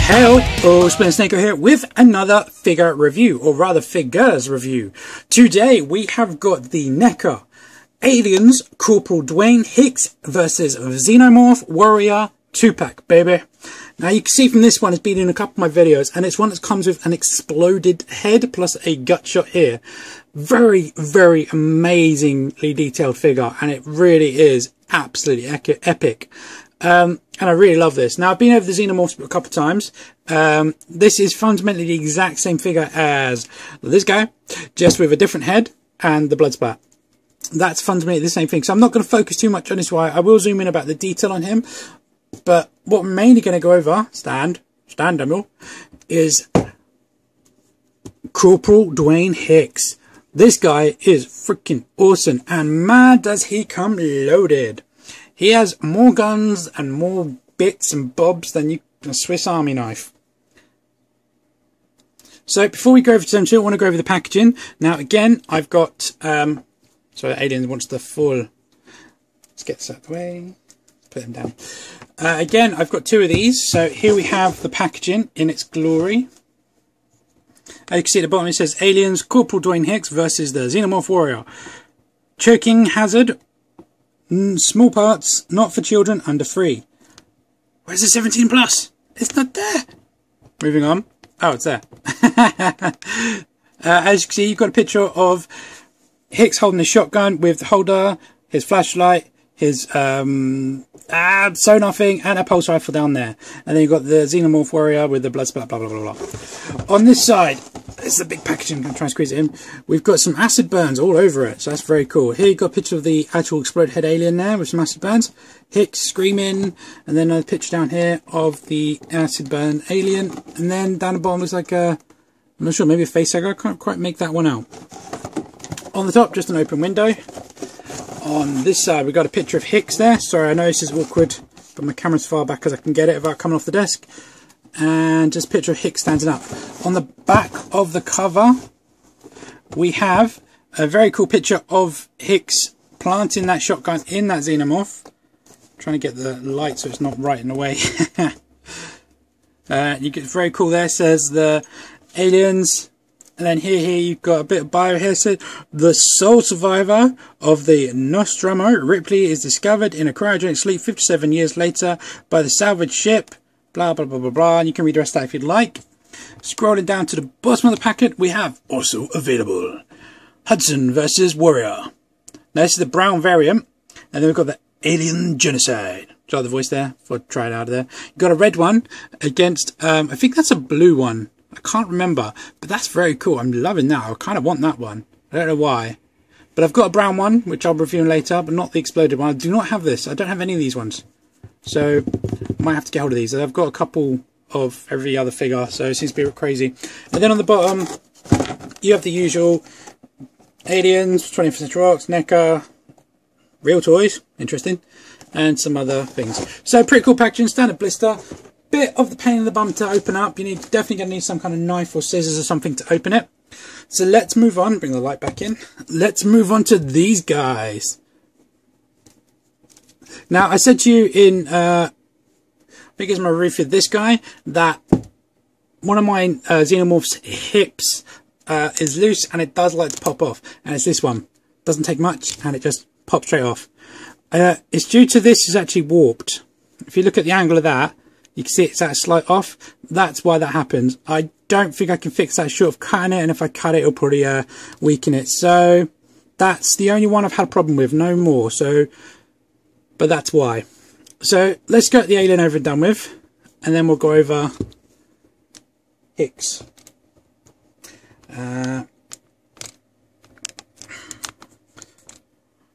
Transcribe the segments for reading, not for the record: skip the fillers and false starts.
Hello, Neca here with another figure review, or rather figures review. Today we have got the Neca Aliens Corporal Dwayne Hicks versus Xenomorph Warrior 2-pack, baby. Now you can see from this one, it's been in a couple of my videos, and it's one that comes with an exploded head plus a gut shot here. Very, very amazingly detailed figure, and it really is absolutely epic. And I really love this. Now, I've been over the Xenomorphs a couple of times. This is fundamentally the exact same figure as this guy, just with a different head and the blood splat. That's fundamentally the same thing. So I'm not going to focus too much on this. I will zoom in about the detail on him. But what we're mainly going to go over, stand, Daniel, is Corporal Dwayne Hicks. This guy is freaking awesome. And man, does he come loaded. He has more guns and more bits and bobs than a Swiss Army knife. So before we go over to them two, I want to go over the packaging. Now again, I've got, sorry, Alien wants the full, let's get this out of the way, put them down. Again, I've got two of these. So here we have the packaging in its glory. As you can see at the bottom, it says Aliens Corporal Dwayne Hicks versus the Xenomorph Warrior. Choking hazard. Small parts, not for children under 3. Where's the 17 plus? It's not there. Moving on. Oh, it's there. As you can see, you've got a picture of Hicks holding his shotgun with the holder, his flashlight, his sonar thing, and a pulse rifle down there. And then you've got the Xenomorph Warrior with the blood splat, blah, blah, blah, blah. On this side, this is the big packaging. I'm going to try and squeeze it in. We've got some acid burns all over it, so that's very cool. Here you've got a picture of the actual exploded head alien there with some acid burns. Hicks screaming, and then a picture down here of the acid burn alien. And then down the bottom looks like a, I'm not sure, maybe a face hugger. I can't quite make that one out. On the top, just an open window. On this side, we've got a picture of Hicks there. Sorry, I know this is awkward, but my camera's far back as I can get it without coming off the desk. And just a picture of Hicks standing up. On the back of the cover, we have a very cool picture of Hicks planting that shotgun in that Xenomorph. I'm trying to get the light so it's not right in the way. You get very cool there. It says the aliens. And then here you've got a bit of bio here. So the sole survivor of the Nostromo, Ripley, is discovered in a cryogenic sleep 57 years later by the salvage ship. Blah, blah, blah, blah, blah. And you can read the rest of that if you'd like. Scrolling down to the bottom of the packet, we have also available Hudson versus Warrior. Now this is the brown variant. And then we've got the Alien Genocide. Try the voice there before I try it out of there. You've got a red one against, I think that's a blue one. I can't remember, but that's very cool. I'm loving that. I kind of want that one. I don't know why. But I've got a brown one, which I'll review later, but not the exploded one. I do not have this. I don't have any of these ones. So, I might have to get hold of these. I've got a couple of every other figure, so it seems to be a bit crazy. And then on the bottom, you have the usual Aliens, 21st Century Rocks, Neca, real toys, interesting, and some other things. So, pretty cool packaging, standard blister. Bit of the pain in the bum to open up. You definitely going to need some kind of knife or scissors or something to open it. So let's move on. Bring the light back in. Let's move on to these guys. Now I said to you in I think it's my review of this guy that one of my Xenomorph's hips is loose and it does like to pop off, and it's this one. Doesn't take much and it just pops straight off. It's due to this is actually warped. If you look at the angle of that, you can see it's at a slight off. That's why that happens. I don't think I can fix that short of cutting it, and if I cut it, it'll probably weaken it. So that's the only one I've had a problem with, no more. So, but that's why. So let's get the alien over and done with, and then we'll go over Hicks.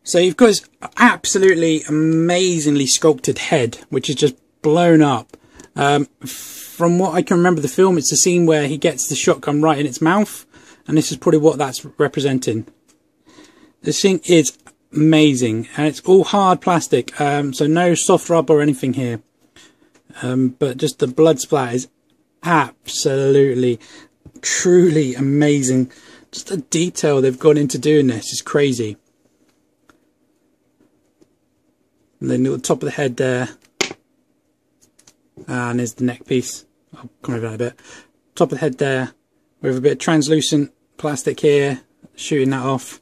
So you've got this absolutely amazingly sculpted head, which is just blown up. From what I can remember the film, it's the scene where he gets the shotgun right in its mouth, and this is probably what that's representing. This thing is amazing, and it's all hard plastic, so no soft rubber or anything here, but just the blood splat is absolutely, truly amazing. Just the detail they've gone into doing this is crazy. And then at the top of the head there, and there's the neck piece. I'll come over that a bit. Top of the head there, with a bit of translucent plastic here, shooting that off.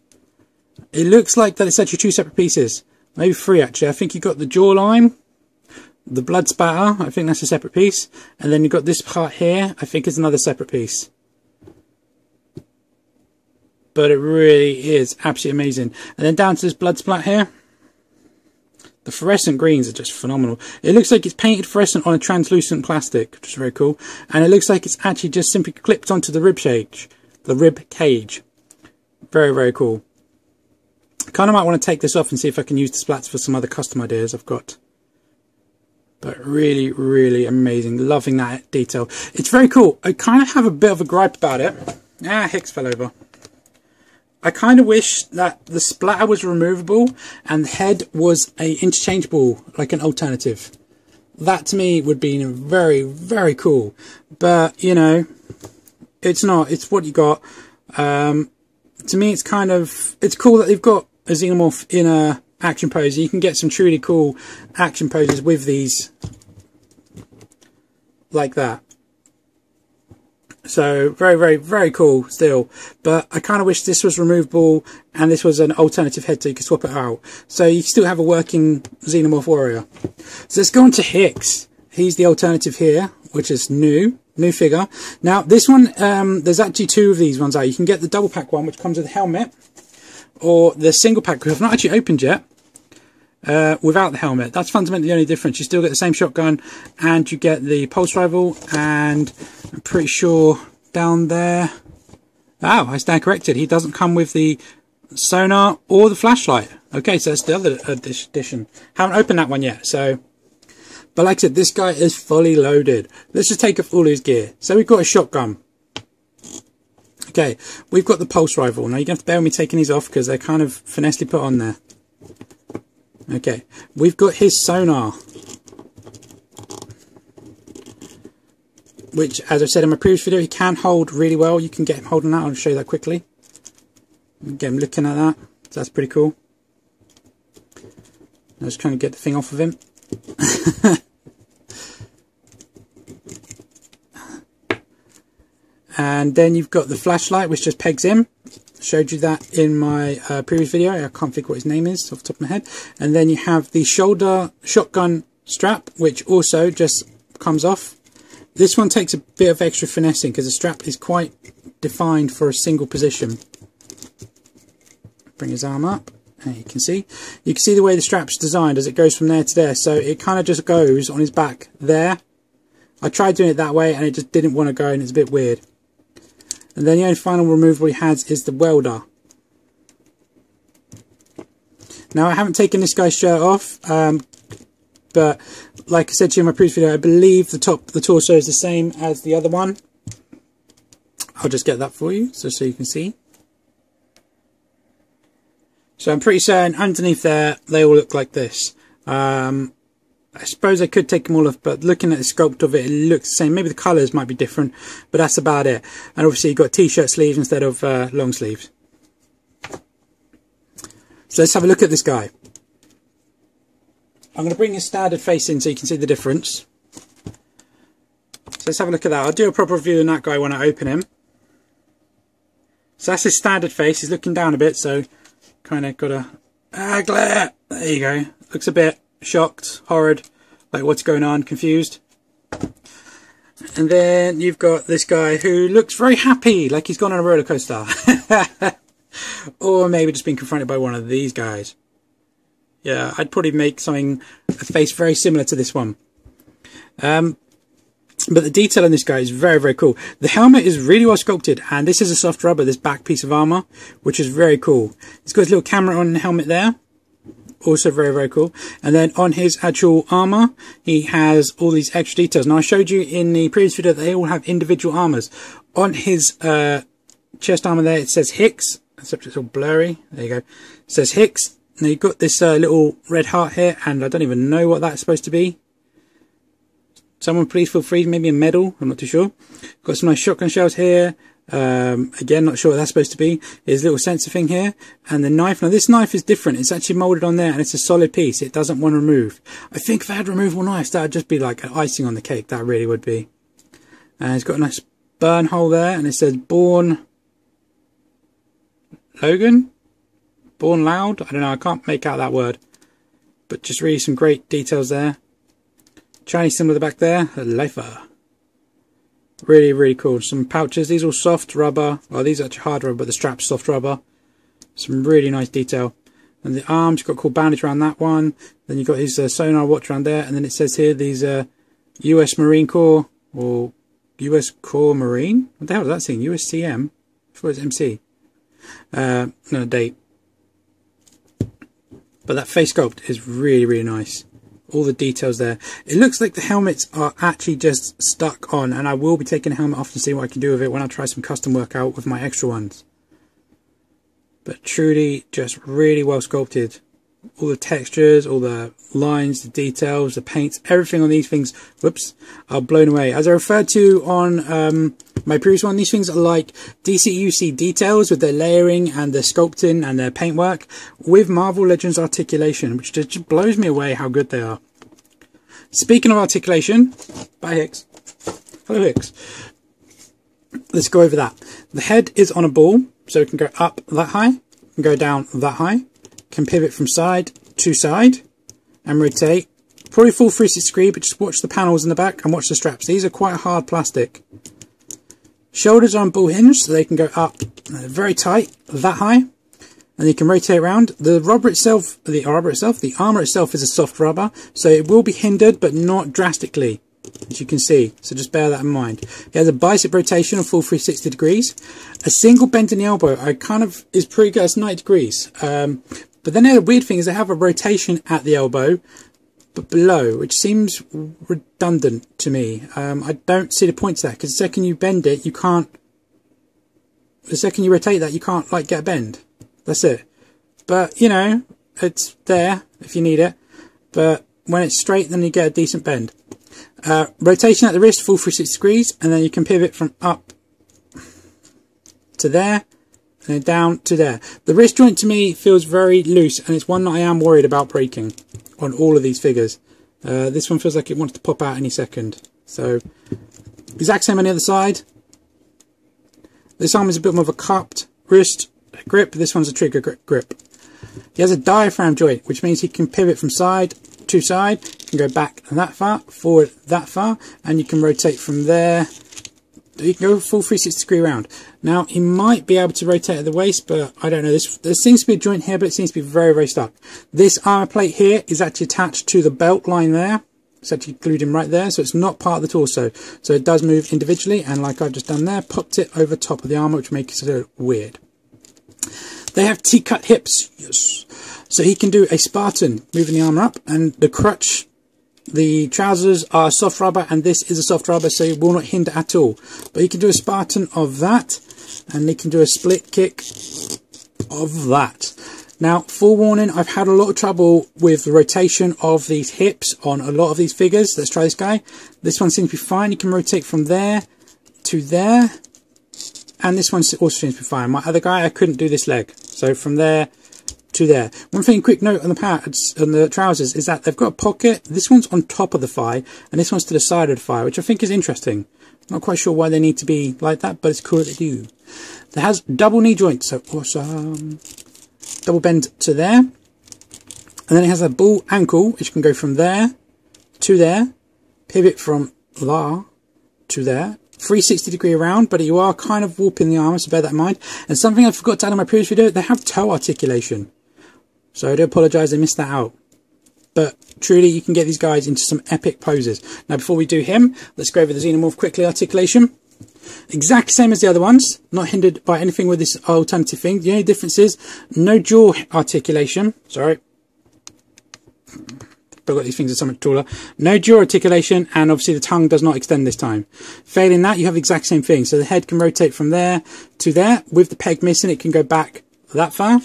It looks like that it's actually 2 separate pieces, maybe 3 actually. I think you've got the jawline, the blood spatter, I think that's a separate piece, and then you've got this part here, I think is another separate piece. But it really is absolutely amazing. And then down to this blood splat here. The fluorescent greens are just phenomenal. It looks like it's painted fluorescent on a translucent plastic, which is very cool. And it looks like it's actually just simply clipped onto the rib cage. The rib cage. Very, very cool. I kind of might want to take this off and see if I can use the splats for some other custom ideas I've got. But really, really amazing. Loving that detail. It's very cool. I kind of have a bit of a gripe about it. Ah, Hicks fell over. I kind of wish that the splatter was removable and the head was a interchangeable, like an alternative. That to me would be very, very cool. But, you know, it's not. It's what you got. To me, it's kind of... It's cool that they've got a Xenomorph in a action pose. You can get some truly cool action poses with these. Like that. So, very, very, very cool still. But I kind of wish this was removable and this was an alternative head so you could swap it out. So you still have a working Xenomorph warrior. So let's go on to Hicks. He's the alternative here, which is new figure. Now, this one, there's actually 2 of these ones out. You can get the double pack one, which comes with a helmet, or the single pack, which I've not actually opened yet, without the helmet. That's fundamentally the only difference. You still get the same shotgun, and you get the pulse rifle, and I'm pretty sure down there... Oh, I stand corrected. He doesn't come with the sonar or the flashlight. Okay, so that's the other addition. Haven't opened that one yet, so... But like I said, this guy is fully loaded. Let's just take off all his gear. So we've got a shotgun. Okay, we've got the pulse rifle. Now you're going to have to bear with me taking these off because they're kind of finessely put on there. Okay, we've got his sonar, which, as I said in my previous video, he can hold really well. You can get him holding that. I'll show you that quickly. Get him looking at that. So that's pretty cool. I'm just trying to get the thing off of him. And then you've got the flashlight, which just pegs in. Showed you that in my previous video. I can't think what his name is off the top of my head. And then you have the shoulder shotgun strap, which also just comes off. This one takes a bit of extra finessing because the strap is quite defined for a single position. Bring his arm up. And you can see the way the strap's designed as it goes from there to there. So it kind of just goes on his back there. I tried doing it that way and it just didn't want to go, and it's a bit weird. And then the only final removable he has is the welder. Now, I haven't taken this guy's shirt off, but like I said to you in my previous video, I believe the torso is the same as the other one. I'll just get that for you, so you can see. So I'm pretty certain underneath there, they all look like this. I suppose I could take them all off, but looking at the sculpt of it, it looks the same. Maybe the colours might be different, but that's about it. And obviously you've got t-shirt sleeves instead of long sleeves. So let's have a look at this guy. I'm going to bring his standard face in so you can see the difference. So let's have a look at that. I'll do a proper review on that guy when I open him. So that's his standard face. He's looking down a bit, so kind of got a glare. There you go. Looks a bit shocked, horrid, like what's going on, confused. And then you've got this guy who looks very happy, like he's gone on a roller coaster. Or maybe just been confronted by one of these guys. Yeah, I'd probably make a face very similar to this one. But the detail on this guy is very, very cool. The helmet is really well sculpted, and this is a soft rubber, this back piece of armour, which is very cool. It's got his little camera on the helmet there. Also very, very cool. And then on his actual armour, he has all these extra details. Now, I showed you in the previous video that they all have individual armours. On his chest armour there, it says Hicks, except it's all blurry. There you go. It says Hicks. Now, you've got this little red heart here, and I don't even know what that's supposed to be. Someone please feel free, maybe a medal, I'm not too sure. Got some nice shotgun shells here. Again, not sure what that's supposed to be. There's a little sensor thing here, and the knife. Now this knife is different. It's actually moulded on there, and it's a solid piece. It doesn't want to remove. I think if I had removable knives, that would just be like an icing on the cake. That really would be. And it's got a nice burn hole there, and it says Born Logan? Born Loud? I don't know, I can't make out that word. But just really some great details there. Chinese symbol at the back there, Lifer. Really, really cool. Some pouches, these are all soft rubber. Well, these are actually hard rubber, but the strap's soft rubber. Some really nice detail. And the arms, you've got a cool bandage around that one. Then you've got his sonar watch around there. And then it says here, these US Marine Corps, or US Corps Marine? What the hell does that say? USCM? I thought it was MC. No date. But that face sculpt is really, really nice. All the details there. It looks like the helmets are actually just stuck on, and I will be taking the helmet off to see what I can do with it when I try some custom workout with my extra ones. But truly just really well sculpted. All the textures, all the lines, the details, the paints, everything on these things, whoops, are blown away. As I referred to on my previous one, these things are like DCUC details with their layering and their sculpting and their paintwork with Marvel Legends articulation, which just blows me away how good they are. Speaking of articulation, bye Hicks. Hello Hicks. Let's go over that. The head is on a ball, so it can go up that high, can go down that high, can pivot from side to side and rotate. Probably full 360 degree, but just watch the panels in the back and watch the straps. These are quite hard plastic. Shoulders are on ball hinge, so they can go up very tight, that high, and you can rotate around. The armor itself is a soft rubber, so it will be hindered, but not drastically, as you can see. So just bear that in mind. It has a bicep rotation of full 360 degrees. A single bend in the elbow, is pretty good. It's 90 degrees. But then the weird thing is they have a rotation at the elbow, but below, which seems redundant to me. I don't see the point to that, because the second you bend it, you can't. The second you rotate that, you can't like get a bend. That's it. But you know, it's there if you need it. But when it's straight, then you get a decent bend. Rotation at the wrist, full 360 degrees, and then you can pivot from up to there. And then down to there. The wrist joint to me feels very loose, and it's one that I am worried about breaking on all of these figures. This one feels like it wants to pop out any second. So, exact same on the other side. This arm is a bit more of a cupped wrist grip. This one's a trigger grip. He has a diaphragm joint, which means he can pivot from side to side. You can go back that far, forward that far, and you can rotate from there. You can go full 360 degree round. Now, he might be able to rotate at the waist, but I don't know. There seems to be a joint here, but it seems to be very, very stuck. This armor plate here is actually attached to the belt line there. It's actually glued in right there, so it's not part of the torso. So it does move individually, and like I've just done there, popped it over top of the armor, which makes it weird. They have T-cut hips, yes. So he can do a Spartan, moving the armor up, and the crutch. The trousers are soft rubber, and this is a soft rubber, so it will not hinder at all. But you can do a Spartan of that, and you can do a split kick of that. Now, forewarning, I've had a lot of trouble with the rotation of these hips on a lot of these figures. Let's try this guy. This one seems to be fine. You can rotate from there to there, and this one also seems to be fine. My other guy, I couldn't do this leg. So from there to there. One thing, quick note on the pads, on the trousers, is that they've got a pocket. This one's on top of the thigh, and this one's to the side of the thigh, which I think is interesting. Not quite sure why they need to be like that, but it's cool that they do. It has double knee joints, so awesome. Double bend to there. And then it has a bull ankle, which can go from there to there. Pivot from there to there. 360 degree around, but you are kind of warping the armor, so bear that in mind. And something I forgot to add in my previous video, they have toe articulation. So I do apologise, I missed that out. But truly, you can get these guys into some epic poses. Now, before we do him, let's go over the Xenomorph quickly. Articulation. Exact same as the other ones. Not hindered by anything with this alternative thing. The only difference is no jaw articulation. Sorry. I've got these things are so much taller. No jaw articulation, and obviously the tongue does not extend this time. Failing that, you have the exact same thing. So the head can rotate from there to there. With the peg missing, it can go back that far.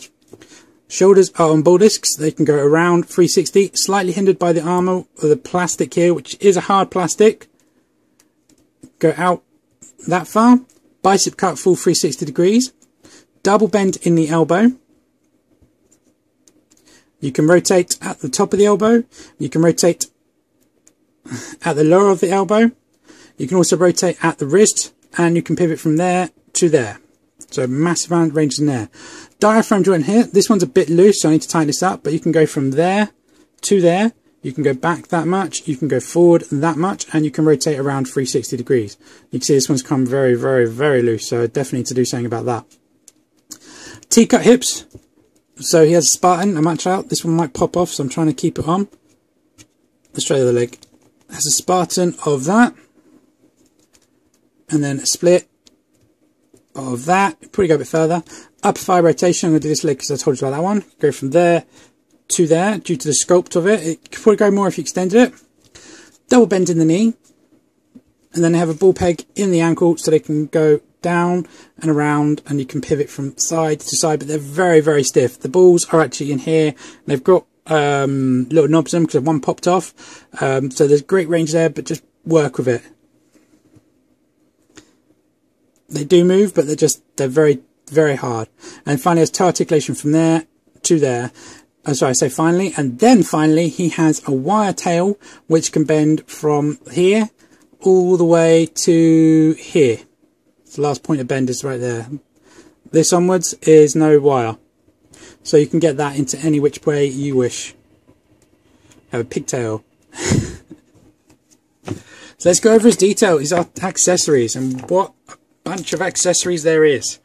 Shoulders are on ball discs. They can go around 360. Slightly hindered by the armor or the plastic here, which is a hard plastic. Go out that far. Bicep cut full 360 degrees. Double bend in the elbow. You can rotate at the top of the elbow. You can rotate at the lower of the elbow. You can also rotate at the wrist, and you can pivot from there to there. So massive amount of ranges in there. Diaphragm joint here, this one's a bit loose, so I need to tighten this up, but you can go from there to there. You can go back that much, you can go forward that much, and you can rotate around 360 degrees. You can see this one's come very, very, very loose, so I definitely need to do something about that. T-cut hips. So he has a Spartan, a match out. This one might pop off, so I'm trying to keep it on. Let's try the other leg. Has a Spartan of that. And then a split of that. Probably go a bit further. Upper thigh rotation. I'm going to do this leg because I told you about that one. Go from there to there due to the sculpt of it. It could probably go more if you extended it. Double bend in the knee. And then they have a ball peg in the ankle so they can go down and around, and you can pivot from side to side, but they're very, very stiff. The balls are actually in here. They've got little knobs in them because one popped off. So there's great range there, but just work with it. They do move, but they're very, very hard. And finally, there's toe articulation from there to there. Sorry, I say finally. And then finally, he has a wire tail, which can bend from here all the way to here. The last point of bend is right there. This onwards is no wire. So you can get that into any which way you wish. Have a pigtail. So let's go over his detail, his accessories, and what a bunch of accessories there is.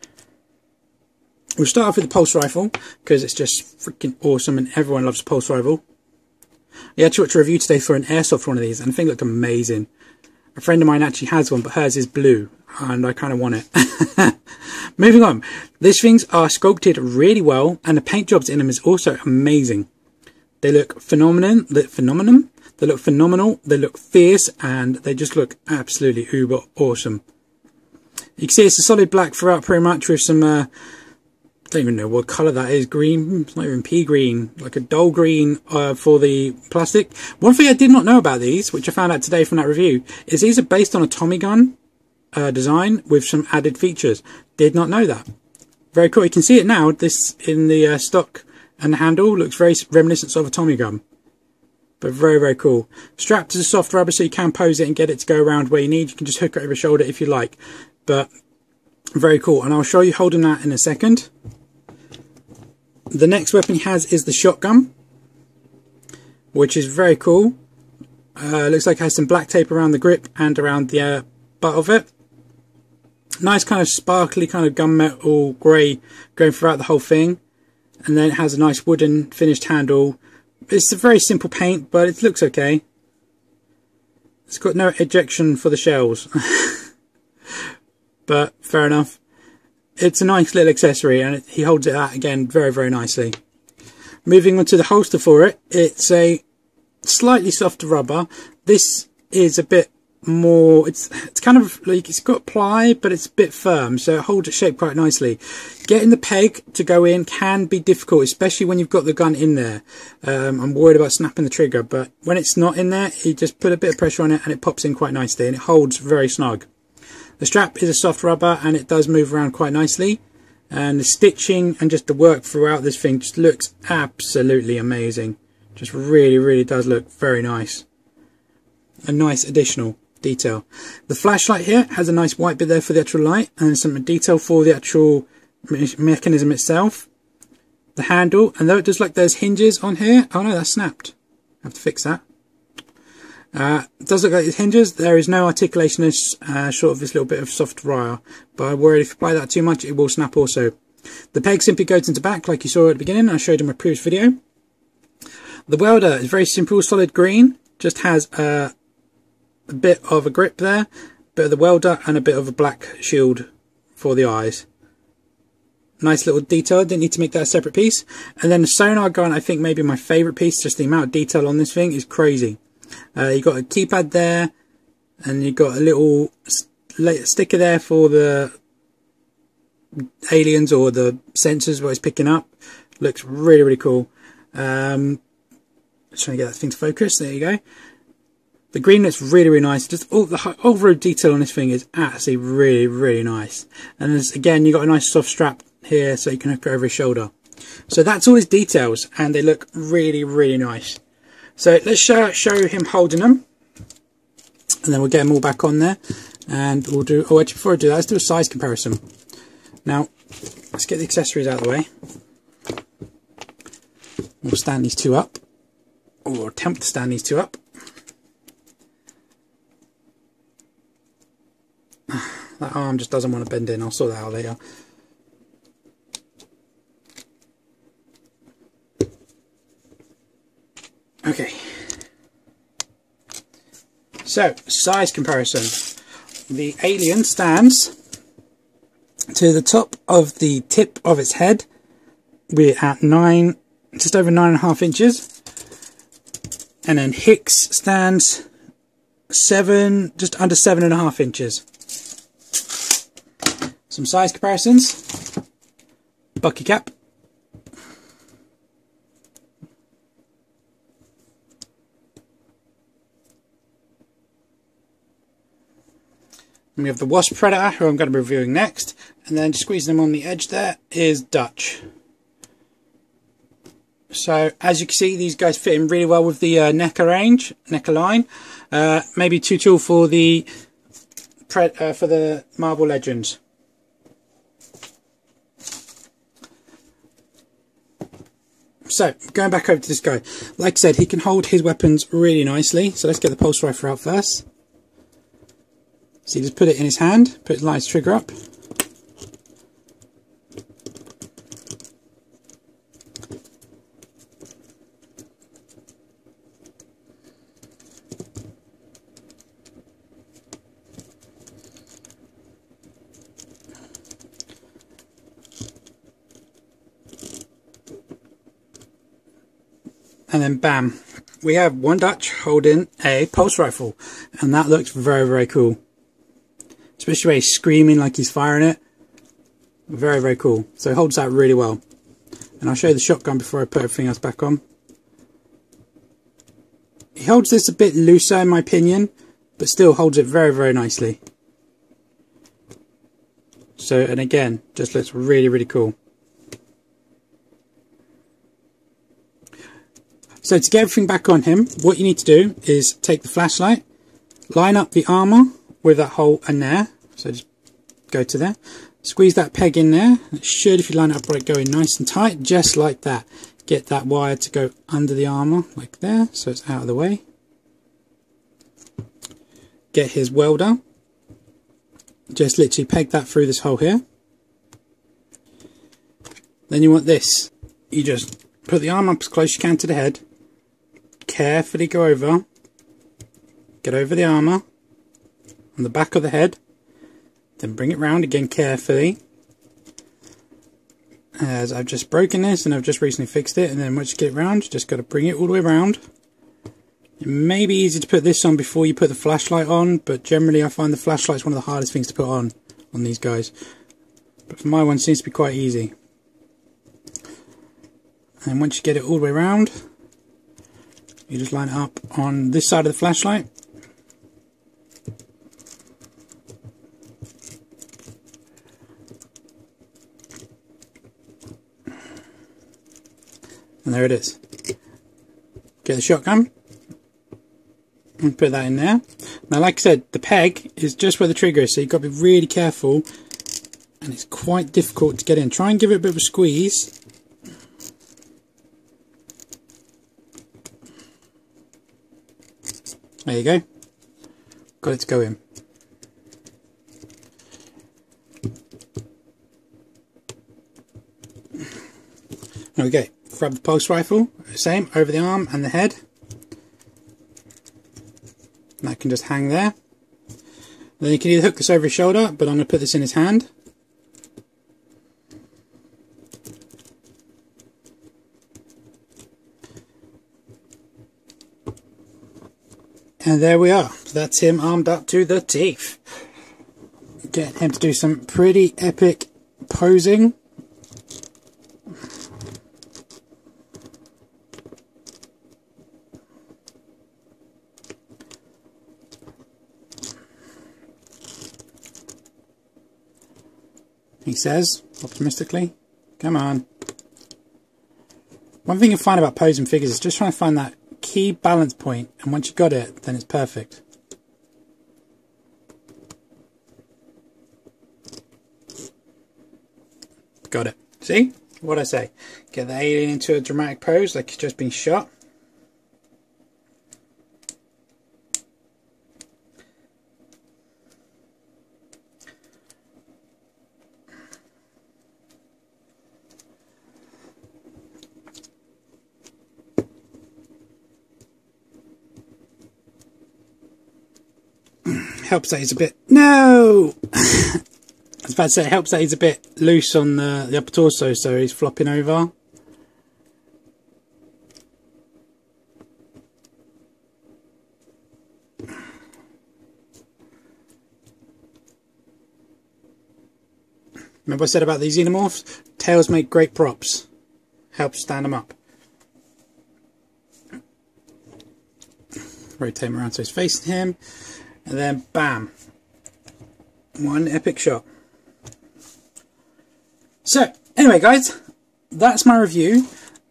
We'll start off with the pulse rifle, because it's just freaking awesome and everyone loves a pulse rifle. I actually watched a review today for an airsoft one of these, and I think it looked amazing. A friend of mine actually has one, but hers is blue, and I kind of want it. Moving on. These things are sculpted really well, and the paint jobs in them is also amazing. They look phenomenal. They look phenomenal. They look fierce, and they just look absolutely uber awesome. You can see it's a solid black throughout pretty much, with some, I don't even know what colour that is, green, it's not even pea green, like a dull green for the plastic. One thing I did not know about these, which I found out today from that review, is these are based on a Tommy gun design with some added features. Did not know that. Very cool. You can see it now, this in the stock, and the handle looks very reminiscent of a Tommy gun. But very, very cool. Strapped as a soft rubber, so you can pose it and get it to go around where you need. You can just hook it over your shoulder if you like. But very cool. And I'll show you holding that in a second. The next weapon he has is the shotgun, which is very cool. Looks like it has some black tape around the grip and around the butt of it. Nice kind of sparkly kind of gunmetal grey going throughout the whole thing. And then it has a nice wooden finished handle. It's a very simple paint, but it looks okay. It's got no ejection for the shells. But fair enough. It's a nice little accessory, and he holds it out again very, very nicely. Moving on to the holster for it, it's a slightly softer rubber. This is a bit more, it's kind of like, it's got ply, but it's a bit firm, so it holds its shape quite nicely. Getting the peg to go in can be difficult, especially when you've got the gun in there. I'm worried about snapping the trigger, but when it's not in there, you just put a bit of pressure on it and it pops in quite nicely, and it holds very snug. The strap is a soft rubber, and it does move around quite nicely. And the stitching and just the work throughout this thing just looks absolutely amazing. Just really, really does look very nice. A nice additional detail. The flashlight here has a nice white bit there for the actual light, and some detail for the actual mechanism itself. The handle, and though it does like those hinges on here, oh no, that's snapped. I have to fix that. It does look like it hinges. There is no articulation short of this little bit of soft wire, but I'm worried if you apply that too much it will snap also. The peg simply goes into back like you saw at the beginning. I showed in my previous video. The welder is very simple, solid green, just has a bit of a grip there, a bit of the welder, and a bit of a black shield for the eyes. Nice little detail, didn't need to make that a separate piece. And then the sonar gun, I think maybe my favourite piece, just the amount of detail on this thing is crazy. You've got a keypad there, and you've got a little sticker there for the aliens or the sensors what it's picking up. Looks really, really cool. Just trying to get that thing to focus. There you go. The green looks really, really nice. Just all the overall detail on this thing is actually really, really nice. And there's, again, you've got a nice soft strap here so you can hook it over his shoulder. So that's all his details, and they look really, really nice. So let's show him holding them. And then we'll get them all back on there, and we'll do, oh actually before I do that, let's do a size comparison. Now, let's get the accessories out of the way. We'll stand these two up, or attempt to stand these two up. That arm just doesn't want to bend in, I'll sort that out later. Okay. So, size comparison. The alien stands to the top of the tip of its head. We're at just over 9.5 inches. And then Hicks stands just under 7.5 inches. Some size comparisons. Bucky cap. And we have the Wasp Predator, who I'm going to be reviewing next, and then squeezing them on the edge there is Dutch. So as you can see, these guys fit in really well with the Neca line. Maybe too tall for the Marvel Legends. So going back over to this guy, like I said, he can hold his weapons really nicely. So let's get the pulse rifle out first. So you just put it in his hand, put his light trigger up. And then bam, we have one Dutch holding a pulse rifle, and that looks very, very cool. Especially when he's screaming like he's firing it. Very, very cool. So he holds that really well. And I'll show you the shotgun before I put everything else back on. He holds this a bit looser in my opinion, but still holds it very, very nicely. So, and again, just looks really, really cool. So to get everything back on him, what you need to do is take the flashlight, line up the armour with that hole in there. So just go to there, squeeze that peg in there. It should, if you line it up right, go in nice and tight, just like that. Get that wire to go under the armour, like there, so it's out of the way. Get his welder. Just literally peg that through this hole here. Then you want this. You just put the arm up as close as you can to the head. Carefully go over. Get over the armour on the back of the head. Then bring it round again carefully. As I've just broken this and I've just recently fixed it. And then once you get it round, you just got to bring it all the way around. It may be easy to put this on before you put the flashlight on, but generally I find the flashlight is one of the hardest things to put on these guys. But for my one, it seems to be quite easy. And once you get it all the way around, you just line it up on this side of the flashlight. And there it is. Get the shotgun and put that in there. Now like I said, the peg is just where the trigger is, so you've got to be really careful, and it's quite difficult to get in. Try and give it a bit of a squeeze. There you go. Got it to go in. There we go. Grab the pulse rifle, same, over the arm and the head. And that can just hang there. Then you can either hook this over his shoulder, but I'm going to put this in his hand. And there we are. So that's him armed up to the teeth. Get him to do some pretty epic posing. He says, optimistically, come on. One thing you find about posing figures is just trying to find that key balance point, and once you got it, then it's perfect. Got it. See? What'd I say? Get the alien into a dramatic pose like he's just been shot. Helps that he's a bit... No! I was about to say, it helps that he's a bit loose on the upper torso, so he's flopping over. Remember I said about these Xenomorphs? Tails make great props. Helps stand them up. Rotate him around so he's facing him. And then bam, one epic shot. So anyway guys, that's my review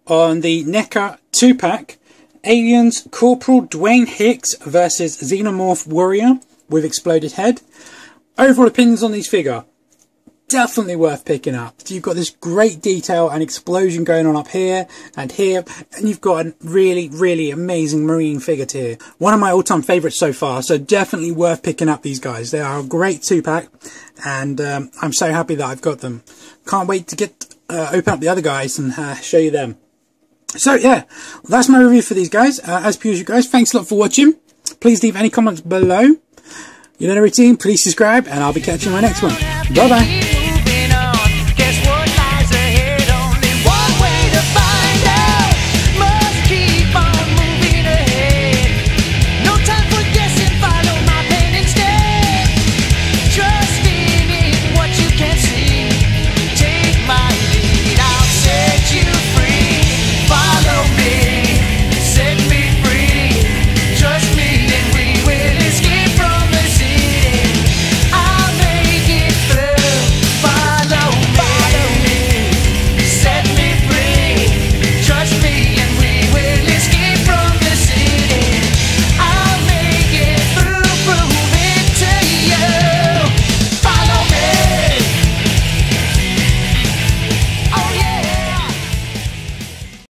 on the Neca 2-pack Aliens Corporal Dwayne Hicks versus Xenomorph Warrior with exploded head. Overall opinions on these figure, definitely worth picking up. You've got this great detail and explosion going on up here, and you've got a really, really amazing marine figure tier. One of my all-time favourites so far, so definitely worth picking up these guys. They are a great 2-pack, and I'm so happy that I've got them. Can't wait to get open up the other guys and show you them. So yeah, that's my review for these guys. As per usual guys, thanks a lot for watching. Please leave any comments below. You know the routine, please subscribe, and I'll be catching you in my next one. Bye bye.